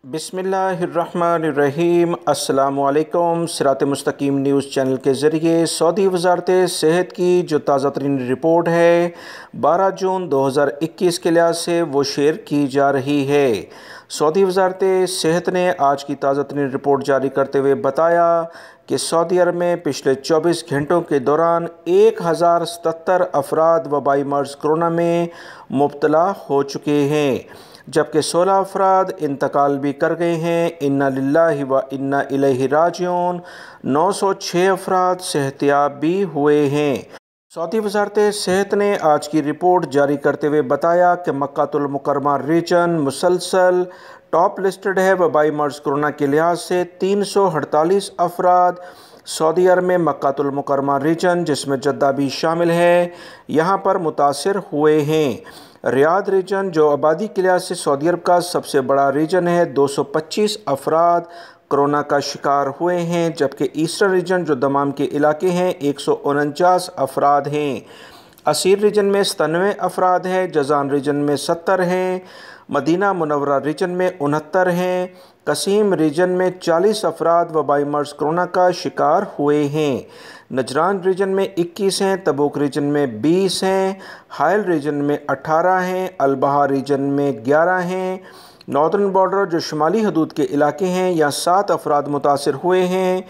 बिस्मिल्लाहिर्रहमानिर्रहीम। अस्सलामुअलैकुम। सिरात मुस्तकीम न्यूज़ चैनल के ज़रिए सऊदी वज़ारत सेहत की जो ताज़ा तरीन रिपोर्ट है 12 जून 2021 के लिहाज से वो शेयर की जा रही है। सऊदी वज़ारत सेहत ने आज की ताज़ा तरीन रिपोर्ट जारी करते हुए बताया कि सऊदी अरब में पिछले 24 घंटों के दौरान 1077 अफराद वबाई मर्ज़ कोरोना में मुब्तला हो चुके हैं, जबकि 16 अफराद इंतकाल भी कर गए हैं। इन्ना लिल्लाहि व इन्ना इलैहि राजिऊन। 906 अफराद सेहतियाब भी हुए हैं। सऊदी वज़ारत सेहत ने आज की रिपोर्ट जारी करते हुए बताया कि मक्कातुल मुकर्रमा रीजन मुसलसल टॉप लिस्टेड है। वबाई मर्ज़ कोरोना के लिहाज से 348 अफराद सऊदी अरब में मक्कातुल मुकर्रमा रीजन, जिसमें जद्दा भी शामिल है, यहाँ पर मुतासिर हुए हैं। रियाद रीजन जो आबादी के लिहाज से सऊदी अरब का सबसे बड़ा रीजन है, 225 अफराद कोरोना का शिकार हुए हैं, जबकि ईस्टर्न रीजन जो दमाम के इलाके हैं 149 अफराद हैं। असीर रीजन में 97 अफराद हैं, जज़ान रीजन में 70 हैं, मदीना मुनव्वरा रीजन में 69 हैं, कसीम रीजन में 40 अफराद वबाई मर्ज़ कोरोना का शिकार हुए हैं। नजरान रीजन में 21 हैं, तबूक रीजन में 20 हैं, हायल रीजन में 18 हैं, अलबहा रीजन में 11 हैं। नॉर्दर्न बॉर्डर जो शुमाली हदूद के इलाके हैं यहाँ 7 अफराद मुतासिर हुए हैं,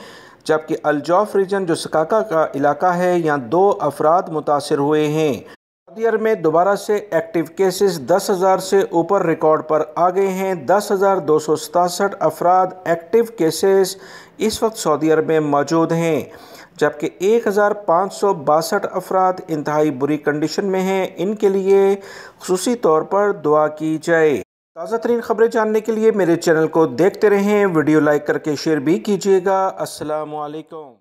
जबकि अलजौफ रीजन जो सकाका का इलाका है यहाँ 2 अफराद मुतासिर हुए हैं। सऊदी अरब में दोबारा से एक्टिव केसेस 10,000 से ऊपर रिकॉर्ड पर आ गए हैं। 10,267 अफराद एक्टिव केसेस इस वक्त सऊदी अरब में मौजूद हैं, जबकि 1,562 अफराद इंतहाई बुरी कंडीशन में हैं। इनके लिए खुसूसी तौर पर दुआ की जाए। ताज़ा तरीन खबरें जानने के लिए मेरे चैनल को देखते रहें। वीडियो लाइक करके शेयर भी कीजिएगा। अस्सलामु अलैकुम।